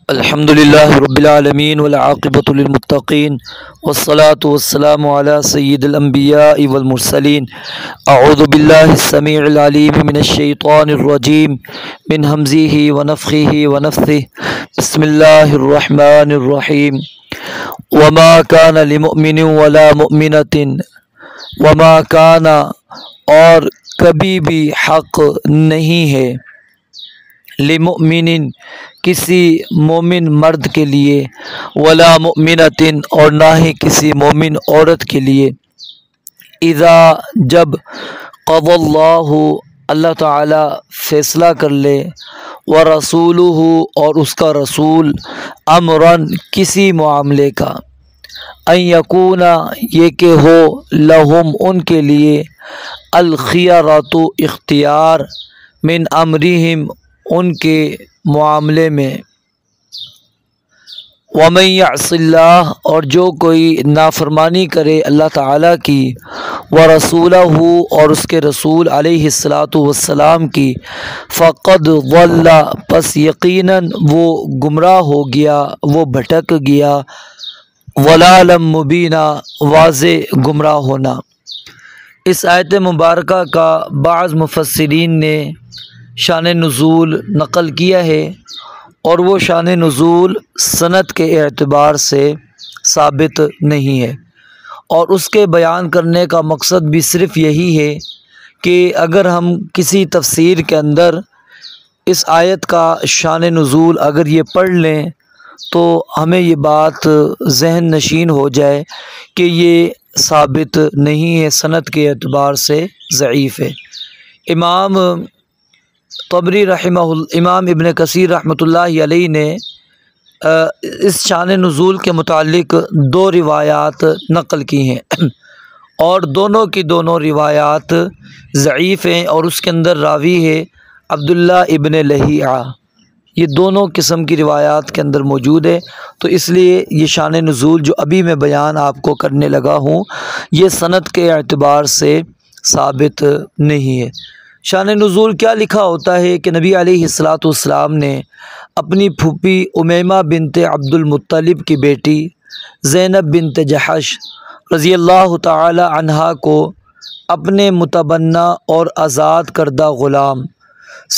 الحمد لله رب العالمين والعاقبة للمتقين والصلاة والسلام على سيد الأنبياء والمرسلين. أعوذ بالله السميع العليم من الشيطان الرجيم من همزه ونفخه ونفثه. بسم الله الرحمن الرحيم. وما كان لمؤمن ولا مؤمنة وما كان اور کبھی بھی حق نہیں ہے لمؤمن کسی مومن مرد کے لیے ولا مؤمنۃ اور نہ ہی کسی مومن عورت کے لیے اذا جب قضى اللہ تعالی فیصلہ کر لے ورسولہ اور اس کا رسول امراً کسی معاملے کا ان یکون یہ کہ ہو لہم ان کے لیے الخیارۃ اختیار من امرہم ان کے معاملے میں ومن یعص اللہ اور جو کوئی نافرمانی کرے اللہ تعالیٰ کی ورسولہ اور اس کے رسول علیہ الصلاۃ والسلام کی فقد ضل پس یقیناً وہ گمراہ ہو گیا وہ بھٹک گیا ضلالا مبینا واضح گمراہ ہونا۔ اس آیت مبارکہ کا بعض مفسرین نے شان نزول نقل کیا ہے اور وہ شان نزول سند کے اعتبار سے ثابت نہیں ہے، اور اس کے بیان کرنے کا مقصد بھی صرف یہی ہے کہ اگر ہم کسی تفسیر کے اندر اس آیت کا شان نزول اگر یہ پڑھ لیں تو ہمیں یہ بات ذہن نشین ہو جائے کہ یہ ثابت نہیں ہے، سند کے اعتبار سے ضعیف ہے۔ امام طبری امام ابن کثیر رحمۃ اللہ علیہ نے اس شان نزول کے متعلق دو روایات نقل کی ہیں اور دونوں کی دونوں روایات ضعیف ہیں، اور اس کے اندر راوی ہے عبداللہ ابن لہیعہ۔ یہ دونوں قسم کی روایات کے اندر موجود ہے، تو اس لیے یہ شان نزول جو ابھی میں بیان آپ کو کرنے لگا ہوں یہ سند کے اعتبار سے ثابت نہیں ہے۔ شان نزول کیا لکھا ہوتا ہے کہ نبی علیہ الصلاۃ والسلام نے اپنی پھوپھی امیمہ بنت عبد المطلب کی بیٹی زینب بنت جحش رضی اللہ تعالی عنہا کو اپنے متبنہ اور آزاد کردہ غلام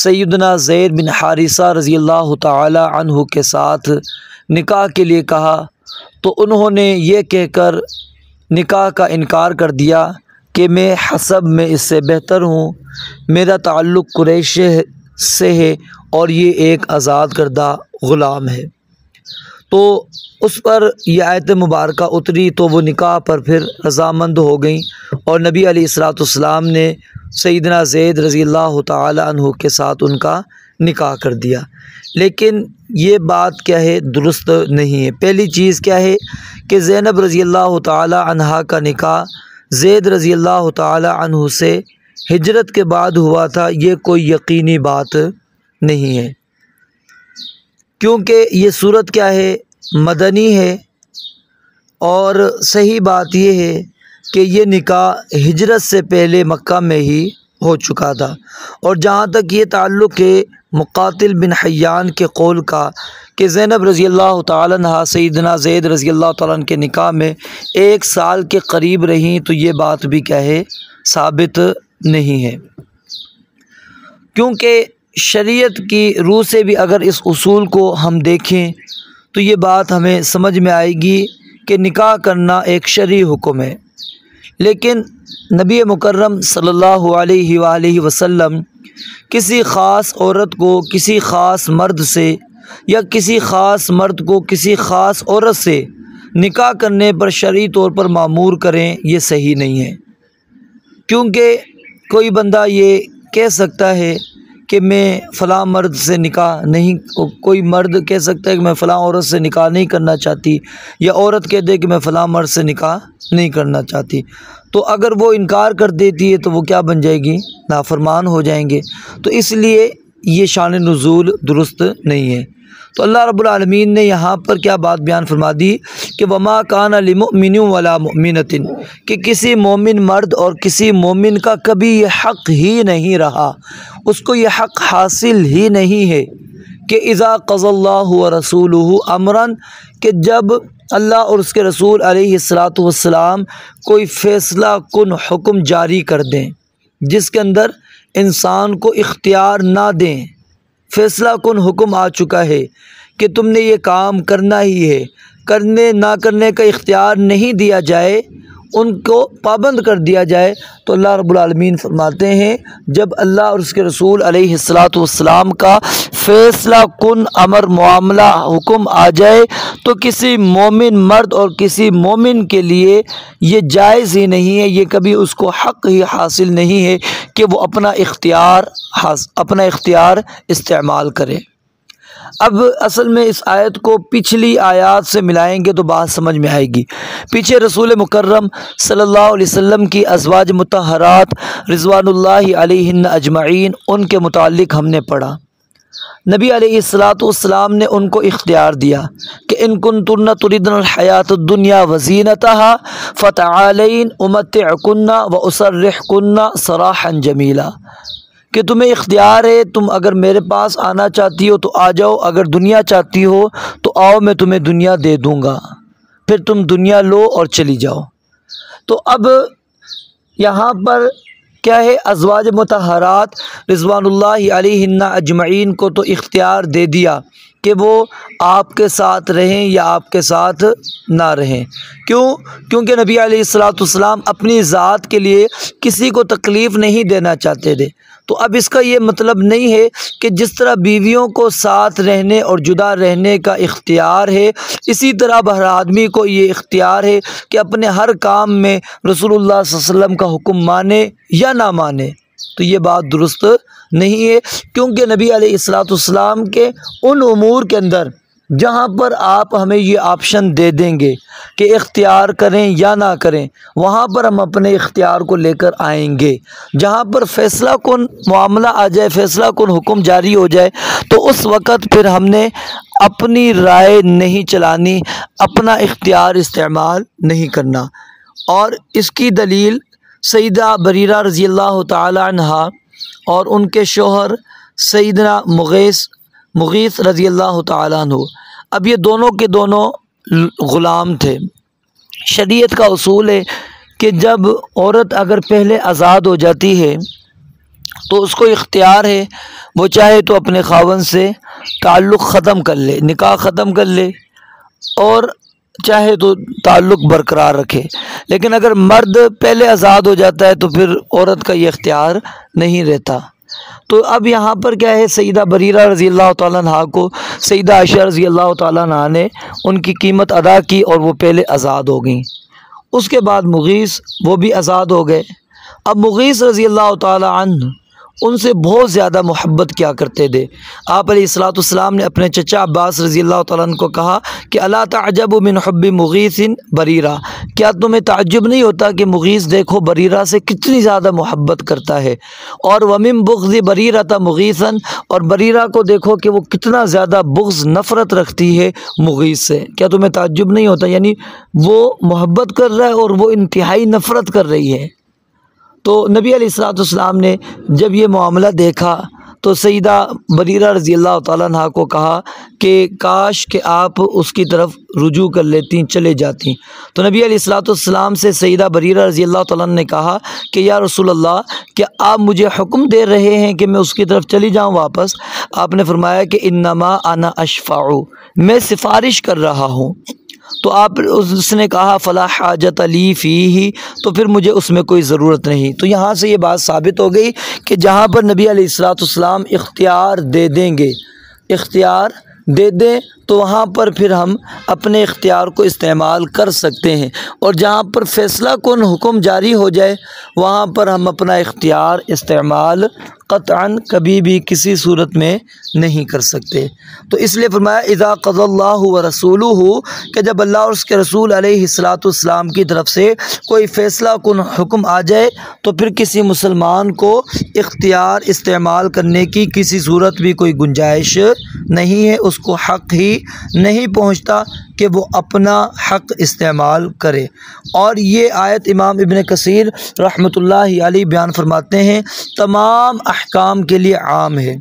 سیدنا زید بن حارثہ رضی اللہ تعالی عنہ کے ساتھ نکاح کے لیے کہا، تو انہوں نے یہ کہہ کر نکاح کا انکار کر دیا کہ میں حسب میں اس سے بہتر ہوں، میرا تعلق قریش سے ہے اور یہ ایک آزاد کردہ غلام ہے۔ تو اس پر یہ آیت مبارکہ اتری تو وہ نکاح پر پھر رضامند ہو گئیں اور نبی علیہ الصلاۃ والسلام نے سیدنا زید رضی اللہ تعالی عنہ کے ساتھ ان کا نکاح کر دیا۔ لیکن یہ بات کیا ہے، درست نہیں ہے۔ پہلی چیز کیا ہے کہ زینب رضی اللہ تعالی عنہ کا نکاح زید رضی اللہ تعالی عنہ سے ہجرت کے بعد ہوا تھا، یہ کوئی یقینی بات نہیں ہے، کیونکہ یہ صورت کیا ہے، مدنی ہے، اور صحیح بات یہ ہے کہ یہ نکاح ہجرت سے پہلے مکہ میں ہی ہو چکا تھا۔ اور جہاں تک یہ تعلق ہے مقاتل بن حیان کے قول کا کہ زینب رضی اللہ تعالیٰ عنہ سیدنا زید رضی اللہ تعالیٰ عنہ کے نکاح میں 1 سال کے قریب رہیں، تو یہ بات بھی کیا ہے، ثابت نہیں ہے، کیونکہ شریعت کی روح سے بھی اگر اس اصول کو ہم دیکھیں تو یہ بات ہمیں سمجھ میں آئے گی کہ نکاح کرنا ایک شرعی حکم ہے، لیکن نبی مکرم صلی اللہ علیہ وآلہ وسلم کسی خاص عورت کو کسی خاص مرد سے یا کسی خاص مرد کو کسی خاص عورت سے نکاح کرنے پر شرعی طور پر مامور کریں، یہ صحیح نہیں ہے، کیونکہ کوئی بندہ یہ کہہ سکتا ہے کہ میں فلاں مرد سے نکاح نہیں، کوئی مرد کہہ سکتا ہے کہ میں فلاں عورت سے نکاح نہیں کرنا چاہتی، یا عورت کہہ دے کہ میں فلاں مرد سے نکاح نہیں کرنا چاہتی، تو اگر وہ انکار کر دیتی ہے تو وہ کیا بن جائے گی، نافرمان ہو جائیں گے۔ تو اس لیے یہ شان نزول درست نہیں ہے۔ تو اللہ رب العالمین نے یہاں پر کیا بات بیان فرما دی کہ وما کان لمؤمن ولا مؤمنۃ، کہ کسی مومن مرد اور کسی مومن کا کبھی یہ حق ہی نہیں رہا، اس کو یہ حق حاصل ہی نہیں ہے کہ اذا قضى اللہ ورسولہ امرا، کہ جب اللہ اور اس کے رسول علیہ الصلاۃ والسلام کوئی فیصلہ کن حکم جاری کر دیں جس کے اندر انسان کو اختیار نہ دیں، فیصلہ کن حکم آ چکا ہے کہ تم نے یہ کام کرنا ہی ہے، کرنے نہ کرنے کا اختیار نہیں دیا جائے، ان کو پابند کر دیا جائے، تو اللہ رب العالمین فرماتے ہیں جب اللہ اور اس کے رسول علیہ الصلاۃ والسلام کا فیصلہ کن امر معاملہ حکم آ جائے تو کسی مومن مرد اور کسی مومن کے لیے یہ جائز ہی نہیں ہے، یہ کبھی اس کو حق ہی حاصل نہیں ہے کہ وہ اپنا اختیار استعمال کرے۔ اب اصل میں اس آیت کو پچھلی آیات سے ملائیں گے تو بات سمجھ میں آئے گی۔ پیچھے رسول مکرم صلی اللہ علیہ وسلم کی ازواج مطہرات رضوان اللہ علیہن اجمعین، ان کے متعلق ہم نے پڑھا، نبی علیہ الصلاۃ والسلام نے ان کو اختیار دیا کہ ان کنتن تردن الحیات الدنیا وزینتہا فتعالین امتعکن واسرحکن سراحا جمیلا، کہ تمہیں اختیار ہے، تم اگر میرے پاس آنا چاہتی ہو تو آ جاؤ، اگر دنیا چاہتی ہو تو آؤ، میں تمہیں دنیا دے دوں گا، پھر تم دنیا لو اور چلی جاؤ۔ تو اب یہاں پر کیا ہے، ازواج مطہرات رضوان اللہ علیہن اجمعین کو تو اختیار دے دیا کہ وہ آپ کے ساتھ رہیں یا آپ کے ساتھ نہ رہیں۔ کیونکہ نبی علیہ الصلاۃ والسلام اپنی ذات کے لیے کسی کو تکلیف نہیں دینا چاہتے تھے۔ تو اب اس کا یہ مطلب نہیں ہے کہ جس طرح بیویوں کو ساتھ رہنے اور جدا رہنے کا اختیار ہے، اسی طرح ہر آدمی کو یہ اختیار ہے کہ اپنے ہر کام میں رسول اللہ صلی اللہ علیہ وسلم کا حکم مانے یا نہ مانے۔ تو یہ بات درست نہیں ہے، کیونکہ نبی علیہ الصلاۃ والسلام کے ان امور کے اندر جہاں پر آپ ہمیں یہ آپشن دے دیں گے کہ اختیار کریں یا نہ کریں، وہاں پر ہم اپنے اختیار کو لے کر آئیں گے۔ جہاں پر فیصلہ کن معاملہ آ جائے، فیصلہ کن حکم جاری ہو جائے، تو اس وقت پھر ہم نے اپنی رائے نہیں چلانی، اپنا اختیار استعمال نہیں کرنا۔ اور اس کی دلیل سیدہ بریرہ رضی اللہ تعالی عنہا اور ان کے شوہر سیدنا مغیث رضی اللہ تعالیٰ عنہ، اب یہ دونوں کے دونوں غلام تھے۔ شریعت کا اصول ہے کہ جب عورت اگر پہلے آزاد ہو جاتی ہے تو اس کو اختیار ہے، وہ چاہے تو اپنے خاوند سے تعلق ختم کر لے، نکاح ختم کر لے، اور چاہے تو تعلق برقرار رکھے۔ لیکن اگر مرد پہلے آزاد ہو جاتا ہے تو پھر عورت کا یہ اختیار نہیں رہتا۔ تو اب یہاں پر کیا ہے، سیدہ بریرہ رضی اللہ تعالیٰ عنہ کو سیدہ عائشہ رضی اللہ تعالیٰ عنہ نے ان کی قیمت ادا کی اور وہ پہلے آزاد ہو گئیں۔ اس کے بعد مغیث وہ بھی آزاد ہو گئے۔ اب مغیث رضی اللہ تعالیٰ عنہ ان سے بہت زیادہ محبت کیا کرتے تھے۔ آپ علیہ الصلاۃ والسلام نے اپنے چچا عباس رضی اللہ تعالیٰ عنہ کو کہا کہ الا تعجب من حب مغیث بریرہ، کیا تمہیں تعجب نہیں ہوتا کہ مغیث دیکھو بریرہ سے کتنی زیادہ محبت کرتا ہے، اور ومن بغض بریرہ مغیثا، اور بریرہ کو دیکھو کہ وہ کتنا زیادہ بغض نفرت رکھتی ہے مغیث سے، کیا تمہیں تعجب نہیں ہوتا؟ یعنی وہ محبت کر رہا ہے اور وہ انتہائی نفرت کر رہی ہے۔ تو نبی علیہ الصلاۃ والسلام نے جب یہ معاملہ دیکھا تو سیدہ بریرہ رضی اللہ تعالیٰ عنہ کو کہا کہ کاش کہ آپ اس کی طرف رجوع کر لیتی، چلے جاتی۔ تو نبی علیہ الصلاۃ والسلام سے سیدہ بریرہ رضی اللہ تعالیٰ عنہ نے کہا کہ یا رسول اللہ، کیا آپ مجھے حکم دے رہے ہیں کہ میں اس کی طرف چلی جاؤں واپس؟ آپ نے فرمایا کہ انما انا اشفع، میں سفارش کر رہا ہوں۔ تو اس نے کہا فلا حاجت لی فیہ، تو پھر مجھے اس میں کوئی ضرورت نہیں۔ تو یہاں سے یہ بات ثابت ہو گئی کہ جہاں پر نبی علیہ الصلاۃ والسلام اختیار دے دیں گے، اختیار دے دیں تو وہاں پر پھر ہم اپنے اختیار کو استعمال کر سکتے ہیں، اور جہاں پر فیصلہ کن حکم جاری ہو جائے وہاں پر ہم اپنا اختیار استعمال قطعاً کبھی بھی کسی صورت میں نہیں کر سکتے۔ تو اس لیے فرمایا اذا قضى اللہ ورسولہ، کہ جب اللہ اور اس کے رسول علیہ الصلاۃ والسلام کی طرف سے کوئی فیصلہ کن حکم آ جائے تو پھر کسی مسلمان کو اختیار استعمال کرنے کی کسی صورت بھی کوئی گنجائش نہیں ہے، اس کو حق ہی نہیں پہنچتا کہ وہ اپنا حق استعمال کرے۔ اور یہ آیت امام ابن کثیر رحمۃ اللہ علیہ بیان فرماتے ہیں تمام احکام کے لیے عام ہے،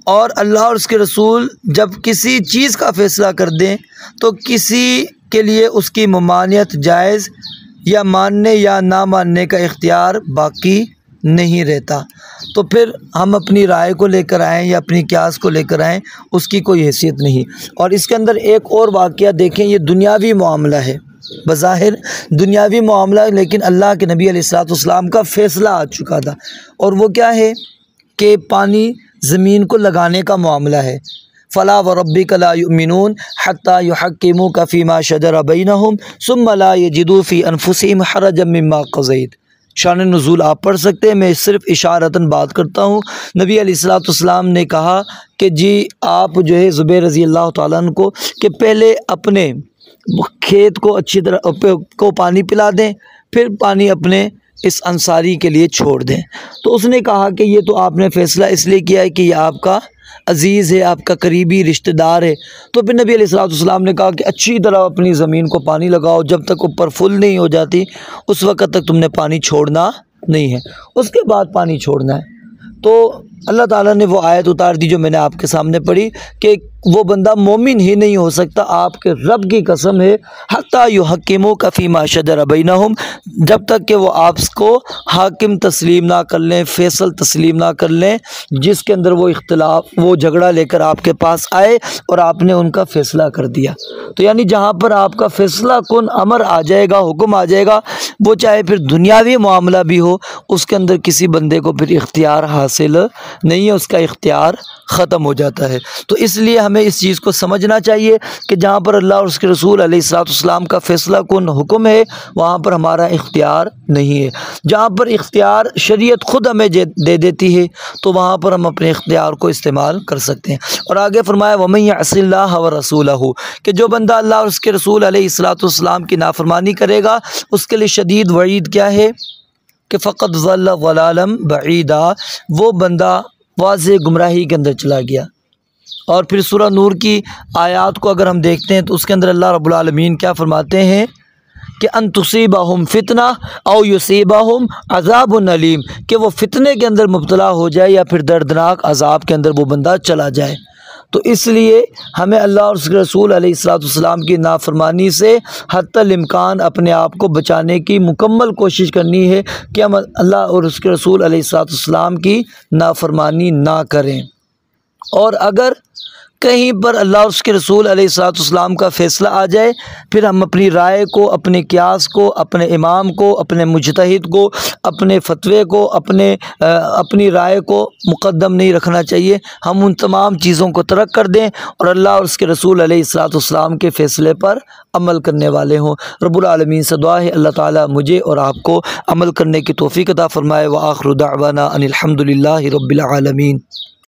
اور اللہ اور اس کے رسول جب کسی چیز کا فیصلہ کر دیں تو کسی کے لیے اس کی ممانعت جائز یا ماننے یا نہ ماننے کا اختیار باقی نہیں رہتا۔ تو پھر ہم اپنی رائے کو لے کر آئیں یا اپنی قیاس کو لے کر آئیں، اس کی کوئی حیثیت نہیں۔ اور اس کے اندر ایک اور واقعہ دیکھیں، یہ دنیاوی معاملہ ہے، بظاہر دنیاوی معاملہ، لیکن اللہ کے نبی علیہ الصلوۃ والسلام کا فیصلہ آ چکا تھا، اور وہ کیا ہے کہ پانی زمین کو لگانے کا معاملہ ہے۔ فلا وربک لا یؤمنون حتی یحکموک فیما شجر بینہم ثم لا یجدوا فی انفسہم حرجا مما قضیت۔ شان نزول آپ پڑھ سکتے ہیں، میں صرف اشارتاً بات کرتا ہوں۔ نبی علیہ الصلوۃ والسلام نے کہا کہ جی آپ جو ہے زبیر رضی اللہ تعالیٰ عنہ کو کہ پہلے اپنے کھیت کو اچھی طرح کو پانی پلا دیں، پھر پانی اپنے اس انصاری کے لیے چھوڑ دیں۔ تو اس نے کہا کہ یہ تو آپ نے فیصلہ اس لیے کیا ہے کہ یہ آپ کا عزیز ہے، آپ کا قریبی رشتہ دار ہے۔ تو پھر نبی علیہ الصلوۃ والسلام نے کہا کہ اچھی طرح اپنی زمین کو پانی لگاؤ، جب تک اوپر فل نہیں ہو جاتی اس وقت تک تم نے پانی چھوڑنا نہیں ہے، اس کے بعد پانی چھوڑنا ہے۔ تو اللہ تعالیٰ نے وہ آیت اتار دی جو میں نے آپ کے سامنے پڑھی کہ وہ بندہ مومن ہی نہیں ہو سکتا، آپ کے رب کی قسم ہے، حتیٰ یحکموک فیما شجر بینہم، جب تک کہ وہ آپ کو حاکم تسلیم نہ کر لیں، فیصل تسلیم نہ کر لیں، جس کے اندر وہ اختلاف، وہ جھگڑا لے کر آپ کے پاس آئے اور آپ نے ان کا فیصلہ کر دیا۔ تو یعنی جہاں پر آپ کا فیصلہ کن امر آ جائے گا، حکم آ جائے گا، وہ چاہے پھر دنیاوی معاملہ بھی ہو، اس کے اندر کسی بندے کو پھر اختیار حاصل نہیں ہے، اس کا اختیار ختم ہو جاتا ہے۔ تو اس لیے ہمیں اس چیز کو سمجھنا چاہیے کہ جہاں پر اللہ اور اس کے رسول علیہ الصلوۃ والسلام کا فیصلہ کن حکم ہے، وہاں پر ہمارا اختیار نہیں ہے۔ جہاں پر اختیار شریعت خود ہمیں دے دیتی ہے تو وہاں پر ہم اپنے اختیار کو استعمال کر سکتے ہیں۔ اور آگے فرمایا وَمَن يَعْصِ اللَّهَ وَرَسُولَهُ، کہ جو بندہ اللہ اور اس کے رسول علیہ الصلوۃ والسلام کی نافرمانی کرے گا، اس کے لیے شدید وعید کیا ہے کہ فقد ضل ضلالا بعیدا، وہ بندہ واضح گمراہی کے اندر چلا گیا۔ اور پھر سورہ نور کی آیات کو اگر ہم دیکھتے ہیں تو اس کے اندر اللہ رب العالمین کیا فرماتے ہیں کہ ان تصیبہم فتنہ او یصیبہم عذاب علیم، کہ وہ فتنے کے اندر مبتلا ہو جائے یا پھر دردناک عذاب کے اندر وہ بندہ چلا جائے۔ تو اس لیے ہمیں اللہ اور اس کے رسول علیہ الصلوۃ والسلام کی نافرمانی سے حتی الامکان اپنے آپ کو بچانے کی مکمل کوشش کرنی ہے کہ ہم اللہ اور اس کے رسول علیہ الصلوۃ والسلام کی نافرمانی نہ کریں۔ اور اگر کہیں پر اللہ اور اس کے رسول علیہ الصلوۃ والسلام کا فیصلہ آ جائے، پھر ہم اپنی رائے کو، اپنے قیاس کو، اپنے امام کو، اپنے مجتہد کو، اپنے فتوے کو، اپنی رائے کو مقدم نہیں رکھنا چاہیے۔ ہم ان تمام چیزوں کو ترک کر دیں اور اللہ اور اس کے رسول علیہ الصلوۃ والسلام کے فیصلے پر عمل کرنے والے ہوں۔ رب العالمین سے دعا ہے اللہ تعالیٰ مجھے اور آپ کو عمل کرنے کی توفیق عطا فرمائے۔ وآخر دعوانا ان الحمد للہ رب العالمین۔